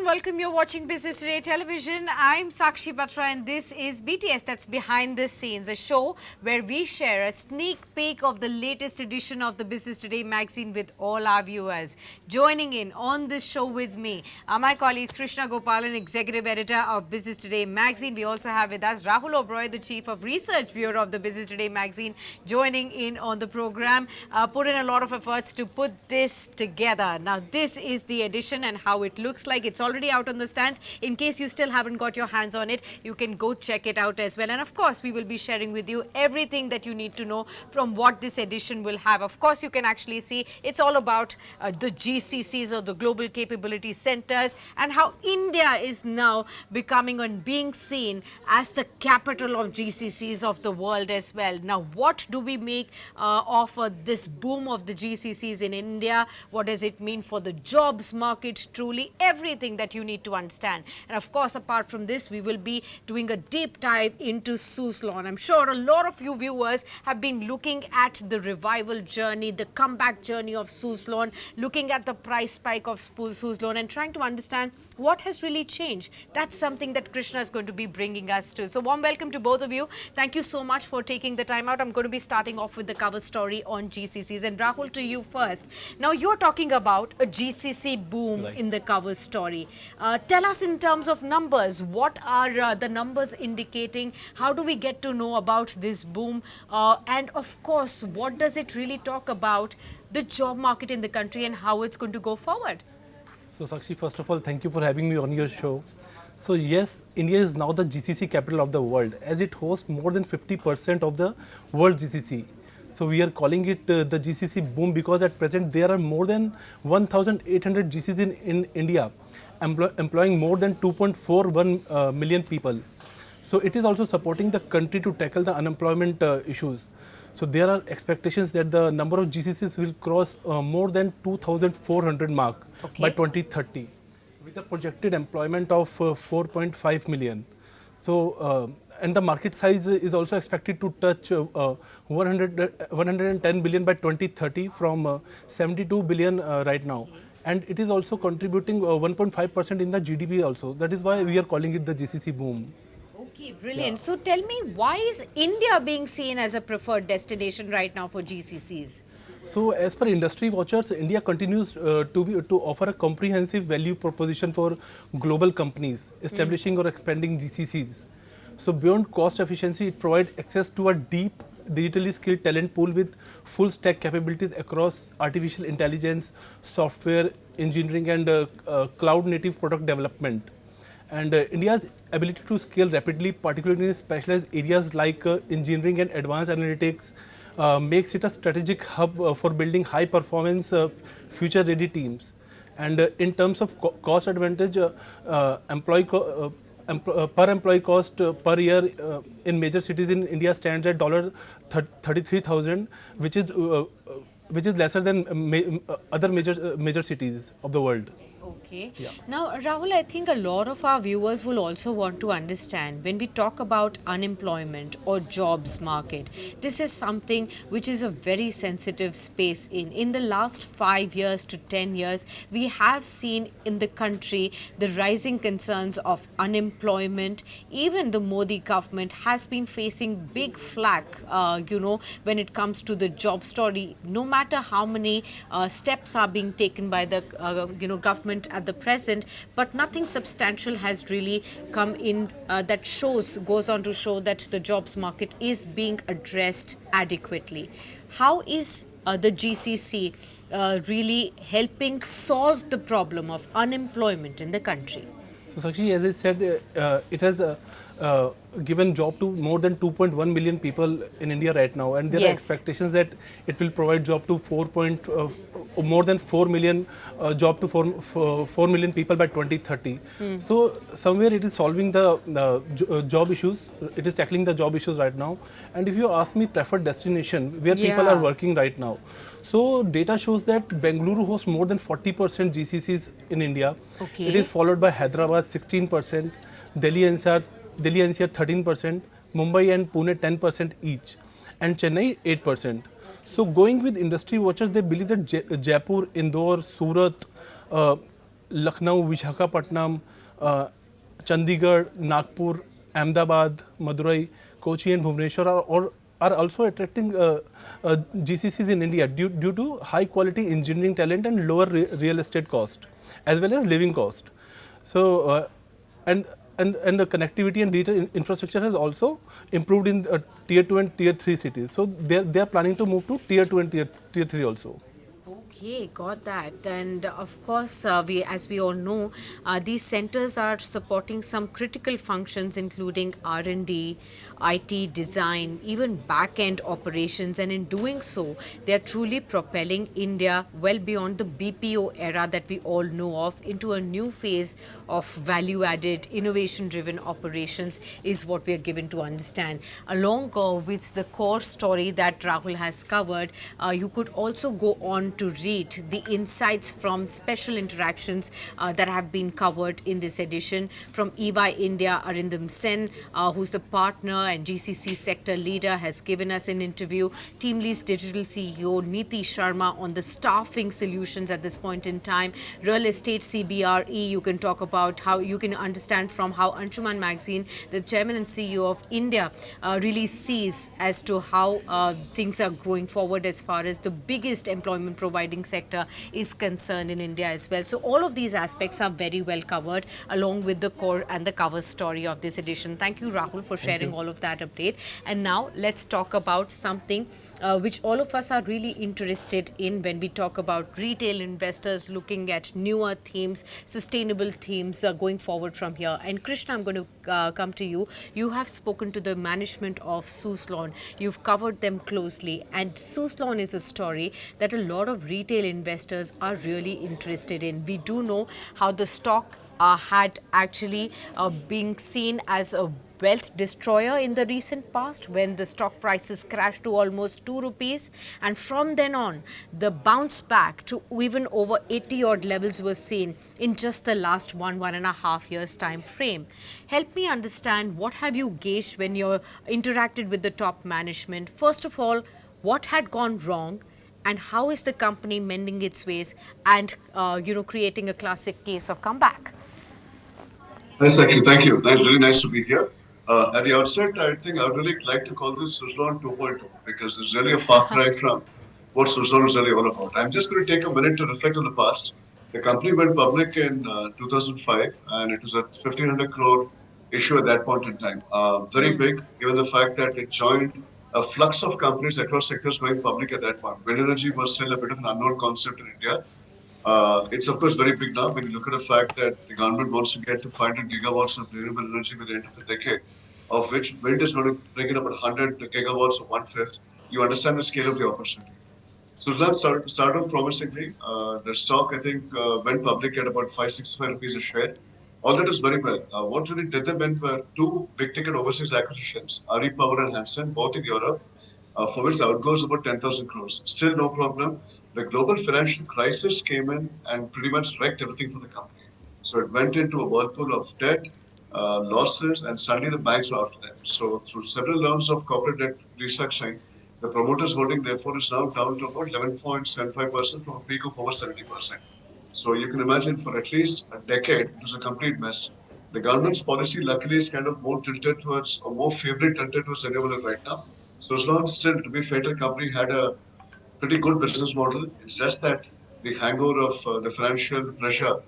and welcome. You're watching Business Today Television. I'm Sakshi Batra and this is BTS, that's Behind the Scenes, a show where we share a sneak peek of the latest edition of the Business Today magazine with all our viewers. Joining in on this show with me are my colleagues Krishna Gopalan, Executive Editor of Business Today magazine. We also have with us Rahul Oberoi, the Chief of Research Bureau of the Business Today magazine, joining in on the program. Put in a lot of efforts to put this together. Now, this is the edition and how it looks like. It's already out on the stands. In case you still haven't got your hands on it, you can go check it out as well. And of course, we will be sharing with you everything that you need to know from what this edition will have. Of course, you can actually see it's all about the GCCs or the Global Capability Centers and how India is now becoming and being seen as the capital of GCCs of the world as well. Now, what do we make of this boom of the GCCs in India? What does it mean for the jobs market? Truly everything that you need to understand. And of course, apart from this, we will be doing a deep dive into Suzlon. I'm sure a lot of you viewers have been looking at the revival journey, the comeback journey of Suzlon, looking at the price spike of Suzlon and trying to understand what has really changed. That's something that Krishna is going to be bringing us to. So warm welcome to both of you. Thank you so much for taking the time out. I'm going to be starting off with the cover story on GCCs. And Rahul, to you first. Now, you're talking about a GCC boom in the cover story. Tell us in terms of numbers, what are the numbers indicating? How do we get to know about this boom? And of course, what does it really talk about the job market in the country and how it's going to go forward? So Sakshi, first of all, thank you for having me on your show. So yes, India is now the GCC capital of the world as it hosts more than 50% of the world GCC. So we are calling it the GCC boom because at present there are more than 1,800 GCCs in India, employing more than 2.41 million people. So it is also supporting the country to tackle the unemployment issues. So there are expectations that the number of GCCs will cross more than 2,400 mark by 2030, with a projected employment of 4.5 million. So, and the market size is also expected to touch 110 billion by 2030 from 72 billion right now. And it is also contributing 1.5% in the GDP also. That is why we are calling it the GCC boom. Okay, brilliant. Yeah. So tell me, why is India being seen as a preferred destination right now for GCCs? So as per industry watchers, India continues to offer a comprehensive value proposition for global companies establishing or expanding GCCs. So beyond cost efficiency, it provides access to a deep digitally skilled talent pool with full stack capabilities across artificial intelligence, software engineering and cloud native product development. And India's ability to scale rapidly, particularly in specialized areas like engineering and advanced analytics, makes it a strategic hub for building high-performance, future-ready teams. And in terms of cost advantage, per employee cost per year in major cities in India stands at $33,000, which is lesser than other major cities of the world. Okay. Yeah. Now, Rahul, I think a lot of our viewers will also want to understand when we talk about unemployment or jobs market, this is something which is a very sensitive space in the last 5 years to 10 years. We have seen in the country the rising concerns of unemployment. Even the Modi government has been facing big flack, when it comes to the job story, no matter how many steps are being taken by the, government at the present, but nothing substantial has really come in that goes on to show that the jobs market is being addressed adequately. How is the GCC really helping solve the problem of unemployment in the country? So Sakshi, as I said, it has given job to more than 2.1 million people in India right now, and there are expectations that it will provide job to more than 4 million job to 4 million people by 2030. So somewhere it is solving the job issues. It is tackling the job issues right now. And if you ask me preferred destination where people are working right now, so data shows that Bengaluru hosts more than 40% GCCs in India. Okay. It is followed by Hyderabad 16%, Delhi NCR 13%, Mumbai and Pune 10% each, and Chennai 8%. So going with industry watchers, they believe that Jaipur, Indore, Surat, Lucknow, Visakhapatnam, Chandigarh, Nagpur, Ahmedabad, Madurai, Kochi and Bhubaneswar are also attracting GCCs in India due to high quality engineering talent and lower real estate cost as well as living cost. So and and the connectivity and data infrastructure has also improved in tier 2 and tier 3 cities. So they are planning to move to tier 2 and tier 3 also. Okay, got that. And of course, as we all know, these centers are supporting some critical functions, including R&D, IT design, even back-end operations. And in doing so, they are truly propelling India well beyond the BPO era that we all know of into a new phase of value-added, innovation-driven operations is what we are given to understand. Along with the core story that Rahul has covered, you could also go on to read the insights from special interactions that have been covered in this edition from EY India. Arindam Sen, who's the partner and GCC sector leader, has given us an interview. Teamlease Digital CEO Neeti Sharma on the staffing solutions at this point in time. Real Estate CBRE, you can talk about how you can understand from how Anshuman Magazine, the chairman and CEO of India, really sees as to how things are going forward as far as the biggest employment providing sector is concerned in India as well. So all of these aspects are very well covered along with the core and the cover story of this edition. Thank you, Rahul, for sharing all of that update. And now let's talk about something which all of us are really interested in when we talk about retail investors looking at newer themes, sustainable themes going forward from here. And Krishna, I'm going to come to you. You have spoken to the management of Suzlon. You've covered them closely. And Suzlon is a story that a lot of retail investors are really interested in. We do know how the stock had actually been seen as a wealth destroyer in the recent past when the stock prices crashed to almost 2 rupees, and from then on the bounce back to even over 80 odd levels was seen in just the last 1.5 years time frame. Help me understand, what have you gauged when you interacted with the top management? First of all, what had gone wrong, and how is the company mending its ways and creating a classic case of comeback? Yes, thank you. That's really nice to be here. At the outset, I think I would really like to call this Suzlon 2.0 because it's really a far cry from what Suzlon is really all about. I'm just going to take a minute to reflect on the past. The company went public in 2005 and it was a 1,500 crore issue at that point in time. Very big, given the fact that it joined a flux of companies across sectors going public at that point. Wind energy was still a bit of an unknown concept in India. It's of course very big now when you look at the fact that the government wants to get to 500 gigawatts of renewable energy by the end of the decade, of which wind is going to bring in about 100 gigawatts or one-fifth. You understand the scale of the opportunity. Suzlon started off promisingly. The stock, I think, went public at about 565 rupees a share. All that is very well. What really did them in were two big ticket overseas acquisitions, RE Power and Hansen, both in Europe, for which the outgo is about 10,000 crores. Still no problem. The global financial crisis came in and pretty much wrecked everything for the company. So it went into a whirlpool of debt, losses, and suddenly the banks were after them. So through several rounds of corporate debt restructuring, the promoters' holding therefore is now down to about 11.75% from a peak of over 70%. So you can imagine for at least a decade, it was a complete mess. The government's policy, luckily, is kind of more tilted towards, or more favorably tilted towards renewable right now. So as long still, to be fair to the company, had a pretty good business model. It's just that the hangover of the financial pressure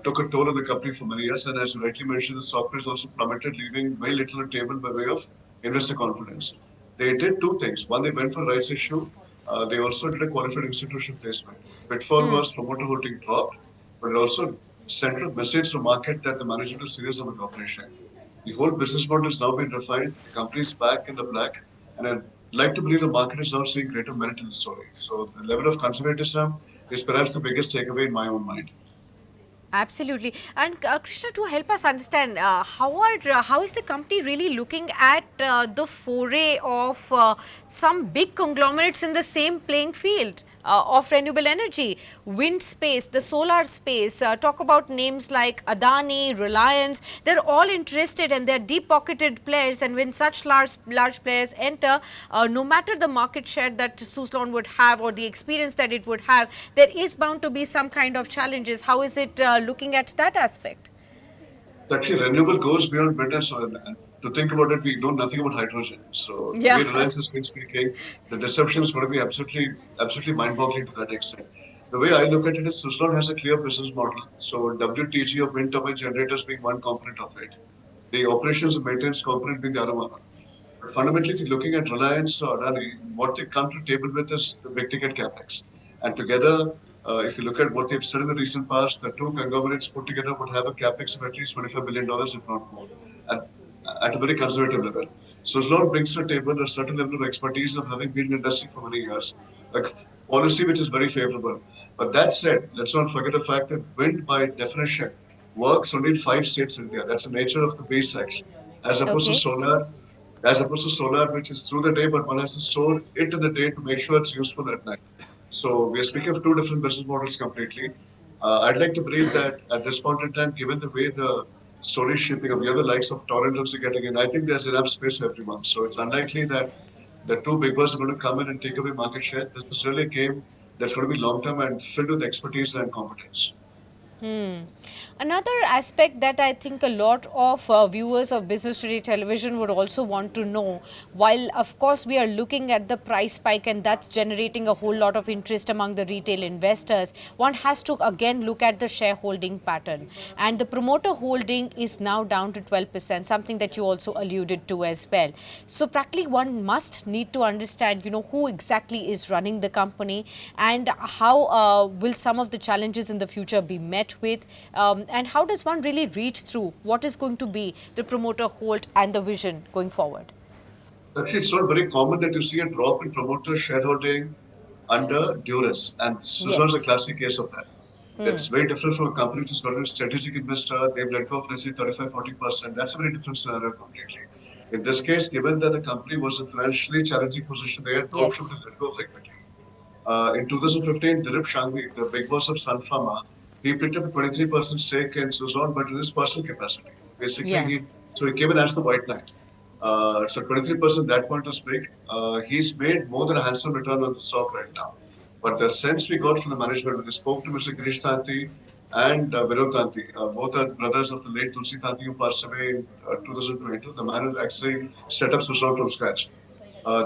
took a toll on the company for many years. And as you rightly mentioned, the stock price also plummeted, leaving very little on the table by way of investor confidence. They did two things. One, they went for rights issue. They also did a qualified institution placement. Pitfall was promoter holding dropped, but it also sent a message to market that the management is serious about the operation. The whole business model has now been refined. The company is back in the black, and I'd like to believe the market is now seeing greater merit in the story. So the level of conservatism is perhaps the biggest takeaway in my own mind. Absolutely. And Krishna, to help us understand, how is the company really looking at the foray of some big conglomerates in the same playing field? of renewable energy, wind space, the solar space. Talk about names like Adani, Reliance. They're all interested and they're deep-pocketed players. And when such large players enter, no matter the market share that Suzlon would have or the experience that it would have, there is bound to be some kind of challenges. How is it looking at that aspect? Actually, renewable goes beyond wind and solar. And to think about it, we know nothing about hydrogen. So the Yeah. way Reliance has been speaking, the disruption is going to be absolutely mind-boggling to that extent. The way I look at it is Suzlon has a clear business model. So WTG of wind turbine generators being one component of it, the operations and maintenance component being the other one. But fundamentally, if you're looking at Reliance or Adani, what they come to table with is the big ticket capex. And together, if you look at what they've said in the recent past, the two conglomerates put together would have a capex of at least $25 billion, if not more, at, at a very conservative level. Suzlon brings to the table a certain level of expertise of having been in the industry for many years, a policy which is very favorable. But that said, let's not forget the fact that wind, by definition, works only in 5 states in India. That's the nature of the beast, actually, as opposed to Okay. solar, which is through the day, but one has to store it in the day to make sure it's useful at night. So we are speaking of two different business models completely. I'd like to believe that at this point in time, given the way the story is shaping up, we have the likes of Torrent also getting in. I think there's enough space for everyone. So it's unlikely that the two big boys are going to come in and take away market share. This is really a game that's going to be long term and filled with expertise and competence. Another aspect that I think a lot of viewers of Business Today television would also want to know, while of course we are looking at the price spike and that's generating a whole lot of interest among the retail investors, one has to again look at the shareholding pattern. And the promoter holding is now down to 12%, something that you also alluded to as well. So practically one must need to understand, who exactly is running the company and how will some of the challenges in the future be met with. And how does one really reach through what is going to be the promoter hold and the vision going forward? Actually, it's not very common that you see a drop in promoter shareholding under duress, and Suzlon is a Yes. classic case of that. That's very different from a company which has got a strategic investor. They've let go of, let's say, 35-40%. That's a very different scenario completely. In this case, given that the company was in financially challenging position, they had no option Yes. to let go of equity. In 2015, Dilip Shanghvi, the big boss of Sun Pharma, he picked up a 23% stake in Suzlon, but in his personal capacity. Basically, Yeah. he came in as the white knight. So 23% that point was big. He's made more than a handsome return on the stock right now. But the sense we got from the management when they spoke to Mr. Girish Tanti and Vinod Tanti, both are brothers of the late Tulsi Tanti who passed away in 2022, the man who actually set up Suzlon from scratch.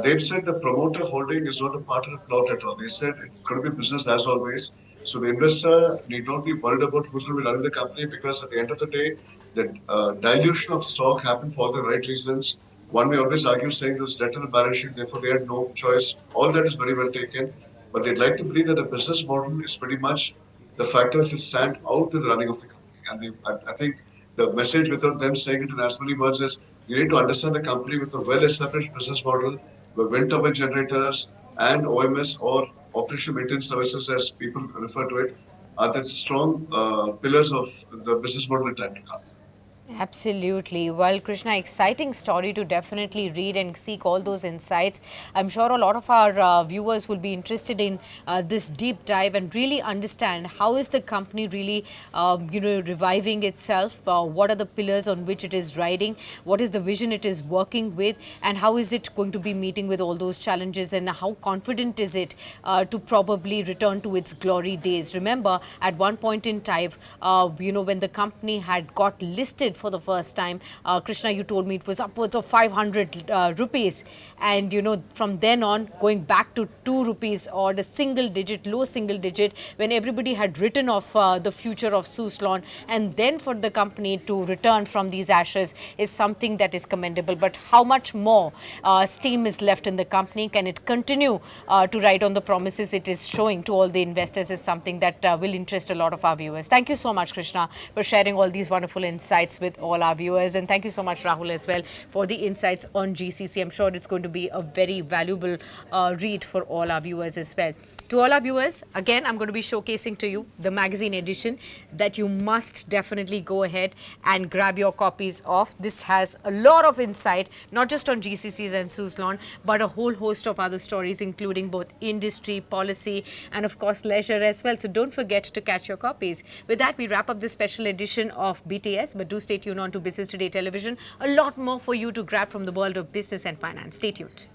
They've said the promoter holding is not a part of the plot at all. They said it's going to be business as always. So the investor need not be worried about who's going to be running the company because at the end of the day, the dilution of stock happened for the right reasons. One may always argue saying there's debt on the balance sheet, therefore they had no choice. All that is very well taken. But they'd like to believe that the business model is pretty much the factor which will stand out in the running of the company. And I think the message without them saying it in as many words is you need to understand a company with a well-established business model where wind turbine generators and OMS or operational maintenance services, as people refer to it, are the strong pillars of the business model in time to come. Absolutely. Well, Krishna, exciting story to definitely read and seek all those insights. I'm sure a lot of our viewers will be interested in this deep dive and really understand how is the company really, reviving itself. What are the pillars on which it is riding? What is the vision it is working with? And how is it going to be meeting with all those challenges? And how confident is it to probably return to its glory days? Remember, at one point in time, when the company had got listed for the first time, Krishna, you told me it was upwards of 500 rupees. And, from then on, going back to 2 rupees or the low single digit, when everybody had written off the future of Suzlon, and then for the company to return from these ashes is something that is commendable. But how much more steam is left in the company? Can it continue to ride on the promises it is showing to all the investors is something that will interest a lot of our viewers. Thank you so much, Krishna, for sharing all these wonderful insights with all our viewers. And thank you so much, Rahul, as well, for the insights on GCC. I'm sure it's going to be a very valuable read for all our viewers as well. To all our viewers, again, I'm going to be showcasing to you the magazine edition that you must definitely go ahead and grab your copies of. This has a lot of insight, not just on GCCs and Suzlon, but a whole host of other stories, including both industry, policy, and of course, leisure as well. So don't forget to catch your copies. With that, we wrap up this special edition of BTS, but do stay tuned on to Business Today Television. A lot more for you to grab from the world of business and finance. Stay tuned.